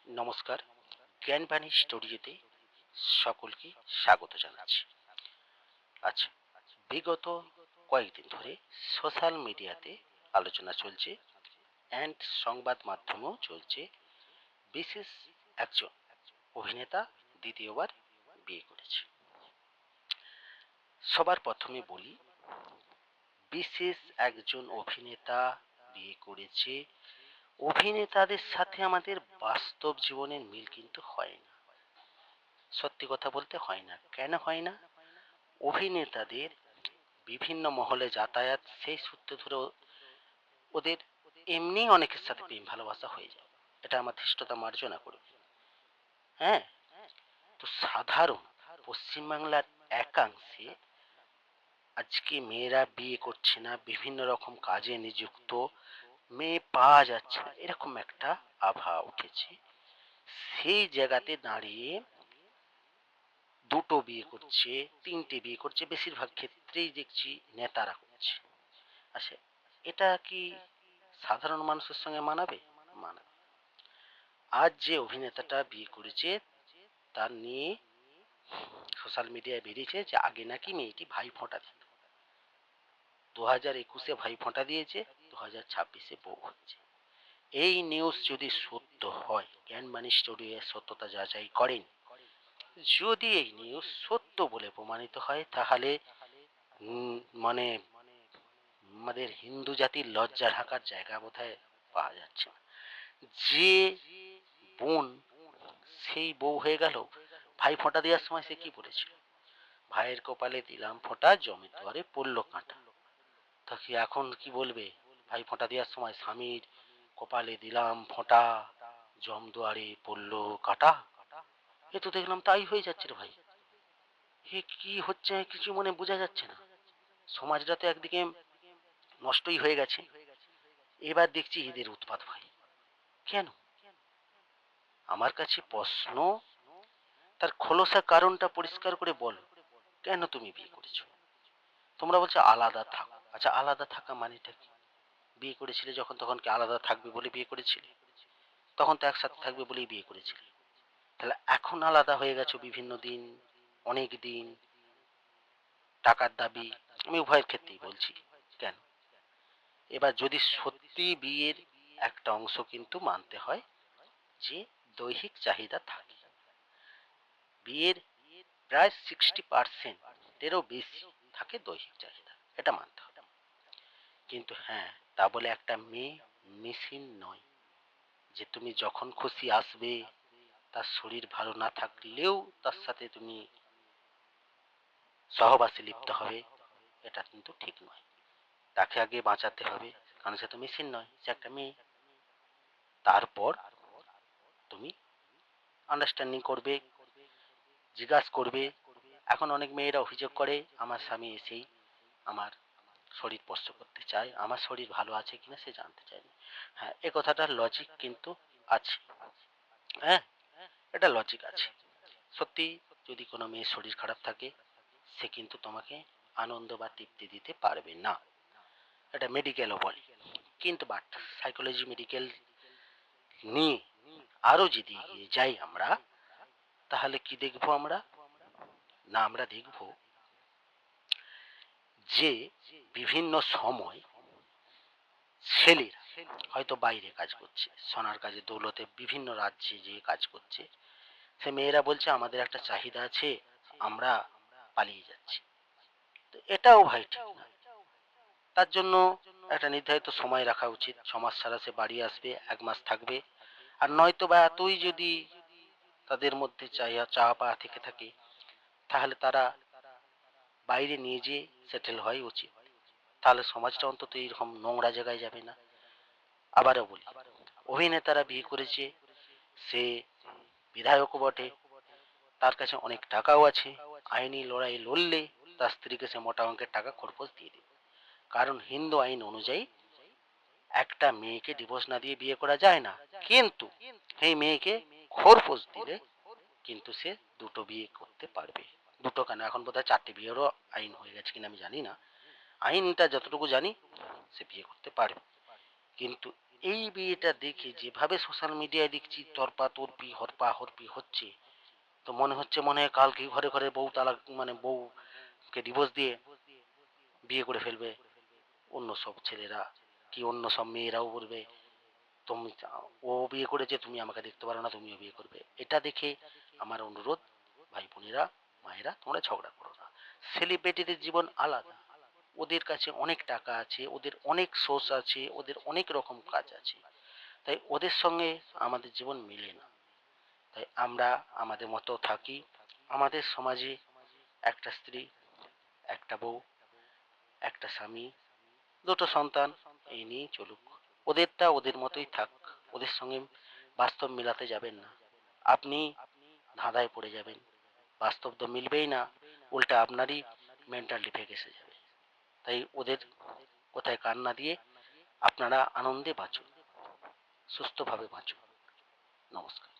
নমস্কার, জ্ঞানবাণী স্টুডিওতে সকলকে স্বাগত জানাচ্ছি। আচ্ছা, বিগত কয়েকদিন ধরে সোশ্যাল মিডিয়াতে আলোচনা চলছে অ্যান্ড সংবাদ মাধ্যমেও চলছে, বিশেষ একজন অভিনেতা দ্বিতীয়বার বিয়ে করেছে। সবার প্রথমে বলি, বিশেষ একজন অভিনেতা বিয়ে করেছে, অভিনেতাদের সাথে আমাদের বাস্তব জীবনের মিল কিন্তু হয় না। সত্যি কথা বলতে হয় না। কেন হয় না? অভিনেতাদের বিভিন্ন মহলে যাতায়াত, সেই সূত্রে ধরে ওদের এমনি অনেকের সাথে প্রেম ভালোবাসা হয়ে যায়। এটা আমার ধৃষ্টতা মার্জনা করবে। হ্যাঁ, তো সাধারণ পশ্চিমবাংলার একাংশে আজকে মেয়েরা বিয়ে করছে না, বিভিন্ন রকম কাজে নিযুক্ত, মেয়ে পাওয়া যাচ্ছে না, এরকম একটা আবহাওয়া উঠেছে। সেই জায়গাতে দাঁড়িয়ে দুটো বিয়ে করছে, তিনটে বিয়ে করছে, বেশিরভাগ ক্ষেত্রেই দেখছি নেতারা করছে। আচ্ছা, এটা কি সাধারণ মানুষের সঙ্গে মানাবে? মানাবে। আজ যে অভিনেতাটা বিয়ে করেছে তার নিয়ে সোশ্যাল মিডিয়ায় বেরিয়েছে যে আগে নাকি মেয়েটি ভাই ফোঁটা দিত, 2021-এ ভাই ফোঁটা দিয়েছে, 2026-এ বউ হচ্ছে। এই নিউজ যদি সত্য হয়, জ্ঞানবাণী স্টুডিও সত্যতা যাচাই করেন, যদি এই নিউজ সত্য বলে প্রমাণিত হয়, তাহলে মানে আমাদের হিন্দু জাতির লজ্জা ঢাকার জায়গা বোধহয় পাওয়া যাচ্ছে না। যে বোন সেই বউ হয়ে গেল, ভাই ফোঁটা দেওয়ার সময় সে কি বলেছিল? ভাইয়ের কপালে দিলাম ফোঁটা, জমি দুয়ারে পড়লো কাঁটা। তা কি এখন কি বলবে? ভাই ফোঁটা দেওয়ার সময় স্বামীর কপালে দিলাম ফোঁটা, জম দুয়ারে পড়লো কাঁটা। এ তো দেখলাম তাই হয়ে যাচ্ছে রে ভাই। এ কি হচ্ছে কিছু মনে বোঝা যাচ্ছে না। সমাজটা তো একদিকে নষ্টই হয়ে গেছে, এবার দেখছি ঈদের উৎপাত ভাই। কেন? আমার কাছে প্রশ্ন, তার খোলসা কারণটা পরিষ্কার করে বলো। কেন তুমি বিয়ে করেছো? তোমরা বলছো আলাদা থাকো। আচ্ছা, আলাদা থাকা মানেটা কি? বিয়ে করেছিলে যখন, তখন কি আলাদা থাকবে বলে বিয়ে করেছিলে? তখন তো একসাথে থাকবে বলেই বিয়ে করেছিলে। তাহলে এখন আলাদা হয়ে গেছো বিভিন্ন দিন, অনেক দিন, টাকার দাবি, আমি উভয়ের ক্ষেত্রেই বলছি। কেন? এবার যদি সত্যি বিয়ের একটা অংশ কিন্তু মানতে হয় যে দৈহিক চাহিদা থাকে। বিয়ের প্রায় 60%-এরও বেশি থাকে দৈহিক চাহিদা, এটা মানতে হবে। কিন্তু হ্যাঁ, তা বলে একটা মেয়ে মেশিন নয় যে তুমি যখন খুশি আসবে, তার শরীর ভালো না থাকলেও তার সাথে তুমি সহবাসে লিপ্ত হবে। এটা কিন্তু ঠিক নয়। তাকে আগে বাঁচাতে হবে, কারণ সে তো মেশিন নয়, সে একটা মেয়ে। তারপর তুমি আন্ডারস্ট্যান্ডিং করবে, জিজ্ঞাসা করবে। এখন অনেক মেয়েরা অভিযোগ করে আমার স্বামী এসেই আমার শরীর স্পর্শ করতে চায়, আমার শরীর ভালো আছে কিনা সে জানতে চায় না। হ্যাঁ, এ কথাটার লজিক কিন্তু আছে। হ্যাঁ, এটা লজিক আছে। সত্যি, যদি কোনো মেয়ের শরীর খারাপ থাকে, সে কিন্তু তোমাকে আনন্দ বা তৃপ্তি দিতে পারবে না, এটা মেডিকেলও বলে। কিন্তু বাট সাইকোলজি মেডিকেল নিয়ে আরো যদি এগিয়ে যাই আমরা, তাহলে কি দেখবো আমরা? না, আমরা দেখব যে বিভিন্ন সময় ছেলেরা হয়তো বাইরে কাজ করছে, সোনার কাজে দৌলতে বিভিন্ন রাজ্যে যেয়ে কাজ করছে, সে মেয়েরা বলছে আমাদের একটা চাহিদা আছে, আমরা পালিয়ে যাচ্ছি। তো এটাও ভাই ঠিক না। তার জন্য একটা নির্ধারিত সময় রাখা উচিত, 6 মাস ছাড়া সে বাড়ি আসবে, 1 মাস থাকবে। আর নয়তো বা এতই যদি তাদের মধ্যে চাওয়া পাওয়া থেকে থাকে, তাহলে তারা বাইরে নিয়ে যেয়ে সেটেল হওয়াই উচিত। তাহলে সমাজটা অন্তত এইরকম নোংরা জায়গায় যাবে না। আবারও বলি, অভিনেতারা বিয়ে করেছে, সে বিধায়কও বটে, তার কাছে অনেক টাকাও আছে, আইনি লড়াই লড়লে তার স্ত্রীকে সে মোটা অঙ্কের টাকা খরপোশ দিয়ে দেবে। কারণ হিন্দু আইন অনুযায়ী একটা মেয়েকে ডিভোর্স না দিয়ে বিয়ে করা যায় না। কিন্তু এই মেয়েকে খোরপোশ দিলে কিন্তু সে দুটো বিয়ে করতে পারবে। দুটো কেন, এখন বোধহয় 4টে বিয়েরও আইন হয়ে গেছে কিনা আমি জানি না। আইনটা যতটুকু জানি, সে বিয়ে করতে পারবে। কিন্তু এই বিয়েটা দেখে যেভাবে সোশ্যাল মিডিয়ায় দেখছি তর্পি হরপি হচ্ছে, তো মনে হয় কালকে ঘরে ঘরে বউ তালাক, মানে বউকে ডিভোর্স দিয়ে বিয়ে করে ফেলবে অন্য সব ছেলেরা, কি অন্য সব মেয়েরাও বলবে তুমি ও বিয়ে করেছে, তুমি আমাকে দেখতে পারো না, তুমিও বিয়ে করবে। এটা দেখে আমার অনুরোধ, ভাই বোনেরা, মায়েরা, তোমরা ঝগড়া করো না। সেলিব্রিটিদের জীবন আলাদা, ওদের কাছে অনেক টাকা আছে, ওদের অনেক সোর্স আছে, ওদের অনেক রকম কাজ আছে, তাই ওদের সঙ্গে আমাদের জীবন মেলে না। তাই আমরা আমাদের মতো থাকি। আমাদের সমাজে একটা স্ত্রী, একটা বউ, একটা স্বামী, দুটো সন্তান, এই নিয়েই চলুক। ওদেরটা ওদের মতোই থাক, ওদের সঙ্গে বাস্তব মেলাতে যাবেন না। আপনি ধাঁধায় পড়ে যাবেন, বাস্তব তো মিলবেই না, উল্টা আপনারই মেন্টাল ডিফেক্ট এসে যাবে। তাই ওদের কোথায় কান না দিয়ে আপনারা আনন্দে বাঁচুন, সুস্থভাবে বাঁচুন। নমস্কার।